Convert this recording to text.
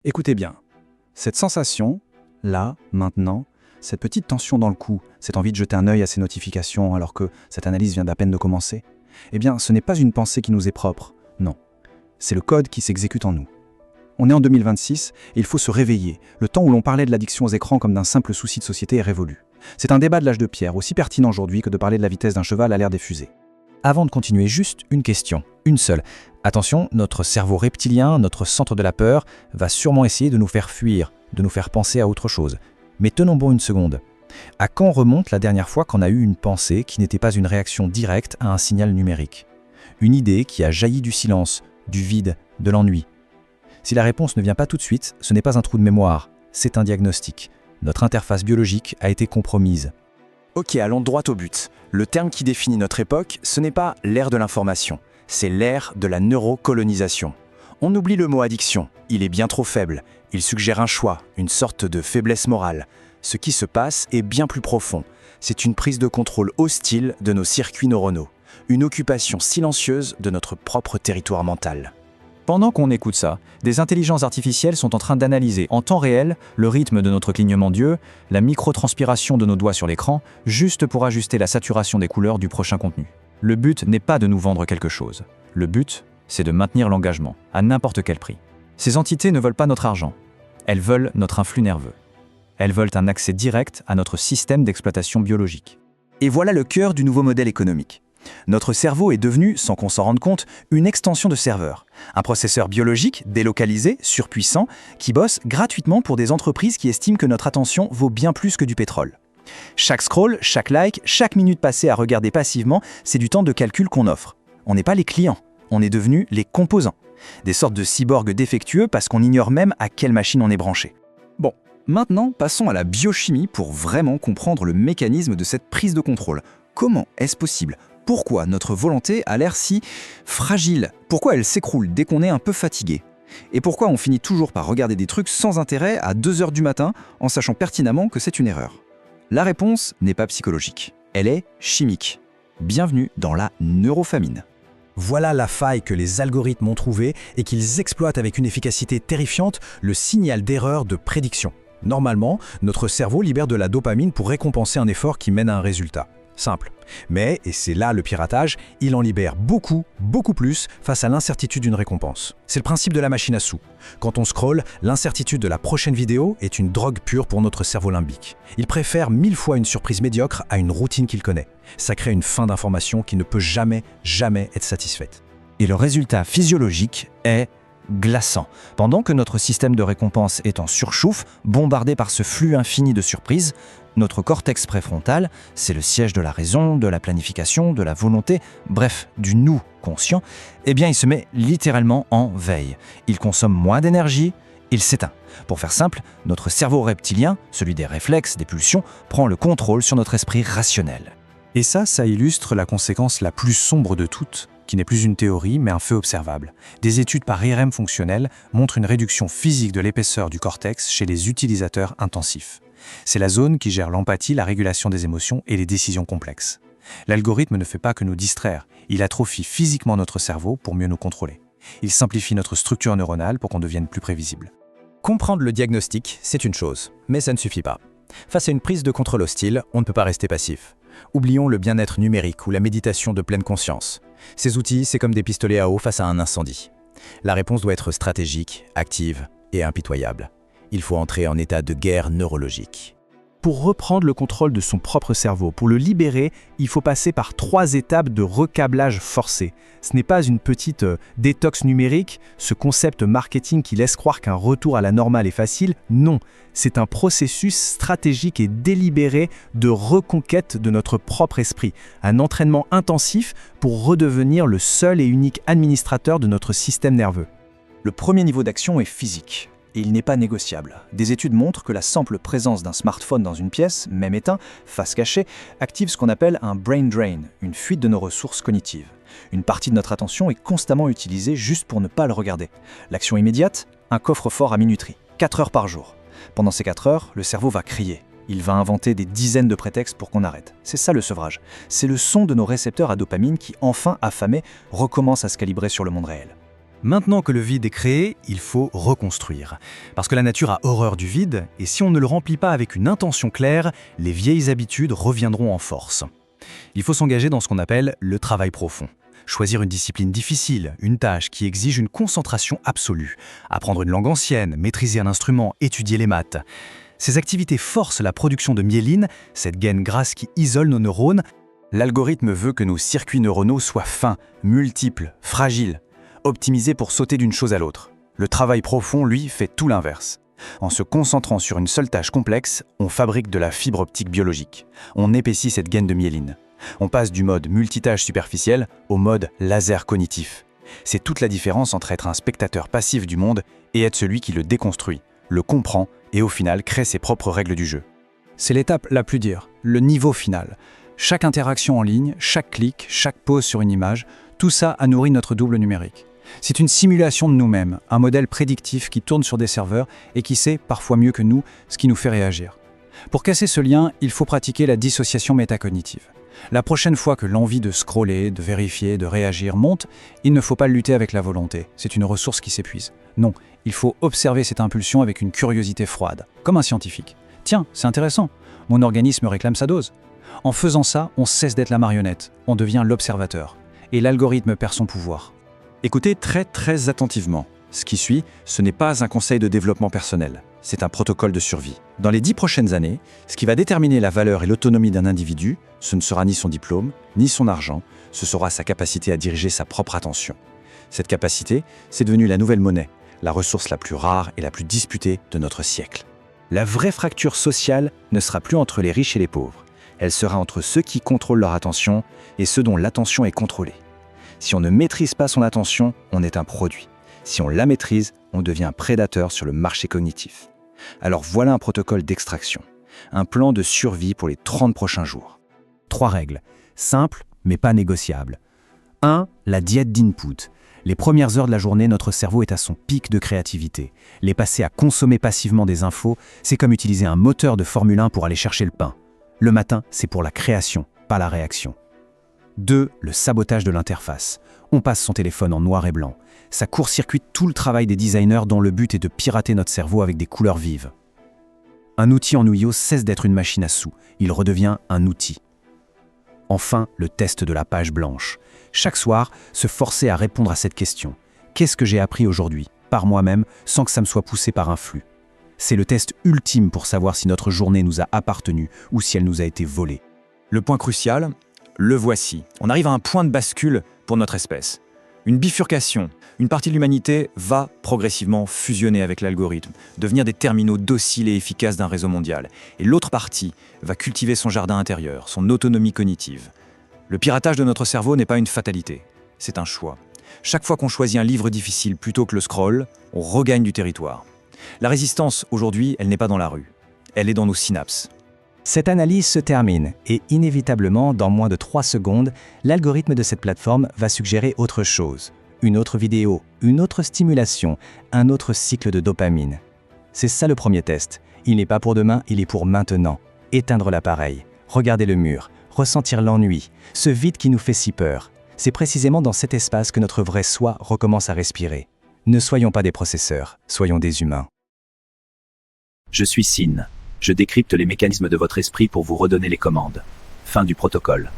Écoutez bien, cette sensation, là, maintenant, cette petite tension dans le cou, cette envie de jeter un œil à ces notifications alors que cette analyse vient d'à peine de commencer, eh bien, ce n'est pas une pensée qui nous est propre, non. C'est le code qui s'exécute en nous. On est en 2026 et il faut se réveiller. Le temps où l'on parlait de l'addiction aux écrans comme d'un simple souci de société est révolu. C'est un débat de l'âge de pierre, aussi pertinent aujourd'hui que de parler de la vitesse d'un cheval à l'air des fusées. Avant de continuer, juste une question, une seule. Attention, notre cerveau reptilien, notre centre de la peur, va sûrement essayer de nous faire fuir, de nous faire penser à autre chose. Mais tenons bon une seconde. À quand remonte la dernière fois qu'on a eu une pensée qui n'était pas une réaction directe à un signal numérique? Une idée qui a jailli du silence, du vide, de l'ennui. Si la réponse ne vient pas tout de suite, ce n'est pas un trou de mémoire, c'est un diagnostic. Notre interface biologique a été compromise. Ok, allons droit au but. Le terme qui définit notre époque, ce n'est pas l'ère de l'information, c'est l'ère de la neurocolonisation. On oublie le mot addiction, il est bien trop faible, il suggère un choix, une sorte de faiblesse morale. Ce qui se passe est bien plus profond, c'est une prise de contrôle hostile de nos circuits neuronaux, une occupation silencieuse de notre propre territoire mental. Pendant qu'on écoute ça, des intelligences artificielles sont en train d'analyser en temps réel le rythme de notre clignement d'yeux, la microtranspiration de nos doigts sur l'écran, juste pour ajuster la saturation des couleurs du prochain contenu. Le but n'est pas de nous vendre quelque chose. Le but, c'est de maintenir l'engagement, à n'importe quel prix. Ces entités ne veulent pas notre argent. Elles veulent notre influx nerveux. Elles veulent un accès direct à notre système d'exploitation biologique. Et voilà le cœur du nouveau modèle économique. Notre cerveau est devenu, sans qu'on s'en rende compte, une extension de serveur. Un processeur biologique, délocalisé, surpuissant, qui bosse gratuitement pour des entreprises qui estiment que notre attention vaut bien plus que du pétrole. Chaque scroll, chaque like, chaque minute passée à regarder passivement, c'est du temps de calcul qu'on offre. On n'est pas les clients, on est devenus les composants. Des sortes de cyborgs défectueux parce qu'on ignore même à quelle machine on est branché. Bon, maintenant passons à la biochimie pour vraiment comprendre le mécanisme de cette prise de contrôle. Comment est-ce possible ? Pourquoi notre volonté a l'air si fragile? Pourquoi elle s'écroule dès qu'on est un peu fatigué? Et pourquoi on finit toujours par regarder des trucs sans intérêt à 2 heures du matin en sachant pertinemment que c'est une erreur? La réponse n'est pas psychologique, elle est chimique. Bienvenue dans la neurofamine. Voilà la faille que les algorithmes ont trouvée et qu'ils exploitent avec une efficacité terrifiante, le signal d'erreur de prédiction. Normalement, notre cerveau libère de la dopamine pour récompenser un effort qui mène à un résultat. Simple. Mais, et c'est là le piratage, il en libère beaucoup, beaucoup plus face à l'incertitude d'une récompense. C'est le principe de la machine à sous. Quand on scrolle, l'incertitude de la prochaine vidéo est une drogue pure pour notre cerveau limbique. Il préfère 1000 fois une surprise médiocre à une routine qu'il connaît. Ça crée une faim d'information qui ne peut jamais être satisfaite. Et le résultat physiologique est glaçant. Pendant que notre système de récompense est en surchauffe, bombardé par ce flux infini de surprises, notre cortex préfrontal, c'est le siège de la raison, de la planification, de la volonté, bref, du nous conscient, eh bien il se met littéralement en veille. Il consomme moins d'énergie, il s'éteint. Pour faire simple, notre cerveau reptilien, celui des réflexes, des pulsions, prend le contrôle sur notre esprit rationnel. Et ça illustre la conséquence la plus sombre de toutes, qui n'est plus une théorie mais un fait observable. Des études par IRM fonctionnel montrent une réduction physique de l'épaisseur du cortex chez les utilisateurs intensifs. C'est la zone qui gère l'empathie, la régulation des émotions et les décisions complexes. L'algorithme ne fait pas que nous distraire, il atrophie physiquement notre cerveau pour mieux nous contrôler. Il simplifie notre structure neuronale pour qu'on devienne plus prévisible. Comprendre le diagnostic, c'est une chose, mais ça ne suffit pas. Face à une prise de contrôle hostile, on ne peut pas rester passif. Oublions le bien-être numérique ou la méditation de pleine conscience. Ces outils, c'est comme des pistolets à eau face à un incendie. La réponse doit être stratégique, active et impitoyable. Il faut entrer en état de guerre neurologique. Pour reprendre le contrôle de son propre cerveau, pour le libérer, il faut passer par 3 étapes de recablage forcé. Ce n'est pas une petite détox numérique, ce concept marketing qui laisse croire qu'un retour à la normale est facile. Non, c'est un processus stratégique et délibéré de reconquête de notre propre esprit, un entraînement intensif pour redevenir le seul et unique administrateur de notre système nerveux. Le premier niveau d'action est physique. Et il n'est pas négociable. Des études montrent que la simple présence d'un smartphone dans une pièce, même éteint, face cachée, active ce qu'on appelle un brain drain, une fuite de nos ressources cognitives. Une partie de notre attention est constamment utilisée juste pour ne pas le regarder. L'action immédiate, un coffre-fort à minuterie, 4 heures par jour. Pendant ces 4 heures, le cerveau va crier. Il va inventer des dizaines de prétextes pour qu'on arrête. C'est ça le sevrage. C'est le son de nos récepteurs à dopamine qui, enfin affamés, recommencent à se calibrer sur le monde réel. Maintenant que le vide est créé, il faut reconstruire. Parce que la nature a horreur du vide, et si on ne le remplit pas avec une intention claire, les vieilles habitudes reviendront en force. Il faut s'engager dans ce qu'on appelle le travail profond. Choisir une discipline difficile, une tâche qui exige une concentration absolue. Apprendre une langue ancienne, maîtriser un instrument, étudier les maths. Ces activités forcent la production de myéline, cette gaine grasse qui isole nos neurones. L'algorithme veut que nos circuits neuronaux soient fins, multiples, fragiles, optimisés pour sauter d'une chose à l'autre. Le travail profond, lui, fait tout l'inverse. En se concentrant sur une seule tâche complexe, on fabrique de la fibre optique biologique. On épaissit cette gaine de myéline. On passe du mode multitâche superficiel au mode laser cognitif. C'est toute la différence entre être un spectateur passif du monde et être celui qui le déconstruit, le comprend et au final crée ses propres règles du jeu. C'est l'étape la plus dure, le niveau final. Chaque interaction en ligne, chaque clic, chaque pause sur une image, tout ça a nourri notre double numérique. C'est une simulation de nous-mêmes, un modèle prédictif qui tourne sur des serveurs et qui sait, parfois mieux que nous, ce qui nous fait réagir. Pour casser ce lien, il faut pratiquer la dissociation métacognitive. La prochaine fois que l'envie de scroller, de vérifier, de réagir monte, il ne faut pas lutter avec la volonté, c'est une ressource qui s'épuise. Non, il faut observer cette impulsion avec une curiosité froide, comme un scientifique. Tiens, c'est intéressant, mon organisme réclame sa dose. En faisant ça, on cesse d'être la marionnette, on devient l'observateur. Et l'algorithme perd son pouvoir. Écoutez très attentivement. Ce qui suit, ce n'est pas un conseil de développement personnel, c'est un protocole de survie. Dans les 10 prochaines années, ce qui va déterminer la valeur et l'autonomie d'un individu, ce ne sera ni son diplôme, ni son argent, ce sera sa capacité à diriger sa propre attention. Cette capacité, c'est devenu la nouvelle monnaie, la ressource la plus rare et la plus disputée de notre siècle. La vraie fracture sociale ne sera plus entre les riches et les pauvres. Elle sera entre ceux qui contrôlent leur attention et ceux dont l'attention est contrôlée. Si on ne maîtrise pas son attention, on est un produit. Si on la maîtrise, on devient un prédateur sur le marché cognitif. Alors voilà un protocole d'extraction, un plan de survie pour les 30 prochains jours. 3 règles, simples mais pas négociables. 1. La diète d'input. Les premières heures de la journée, notre cerveau est à son pic de créativité. Les passer à consommer passivement des infos, c'est comme utiliser un moteur de Formule 1 pour aller chercher le pain. Le matin, c'est pour la création, pas la réaction. 2. Le sabotage de l'interface. On passe son téléphone en noir et blanc. Ça court-circuite tout le travail des designers dont le but est de pirater notre cerveau avec des couleurs vives. Un outil ennuyeux cesse d'être une machine à sous. Il redevient un outil. Enfin, le test de la page blanche. Chaque soir, se forcer à répondre à cette question. Qu'est-ce que j'ai appris aujourd'hui, par moi-même, sans que ça me soit poussé par un flux? C'est le test ultime pour savoir si notre journée nous a appartenu ou si elle nous a été volée. Le point crucial, le voici. On arrive à un point de bascule pour notre espèce. Une bifurcation. Une partie de l'humanité va progressivement fusionner avec l'algorithme, devenir des terminaux dociles et efficaces d'un réseau mondial. Et l'autre partie va cultiver son jardin intérieur, son autonomie cognitive. Le piratage de notre cerveau n'est pas une fatalité, c'est un choix. Chaque fois qu'on choisit un livre difficile plutôt que le scroll, on regagne du territoire. La résistance, aujourd'hui, elle n'est pas dans la rue. Elle est dans nos synapses. Cette analyse se termine et inévitablement, dans moins de 3 secondes, l'algorithme de cette plateforme va suggérer autre chose. Une autre vidéo, une autre stimulation, un autre cycle de dopamine. C'est ça le premier test. Il n'est pas pour demain, il est pour maintenant. Éteindre l'appareil, regarder le mur, ressentir l'ennui, ce vide qui nous fait si peur. C'est précisément dans cet espace que notre vrai soi recommence à respirer. Ne soyons pas des processeurs, soyons des humains. Je suis Sin. Je décrypte les mécanismes de votre esprit pour vous redonner les commandes. Fin du protocole.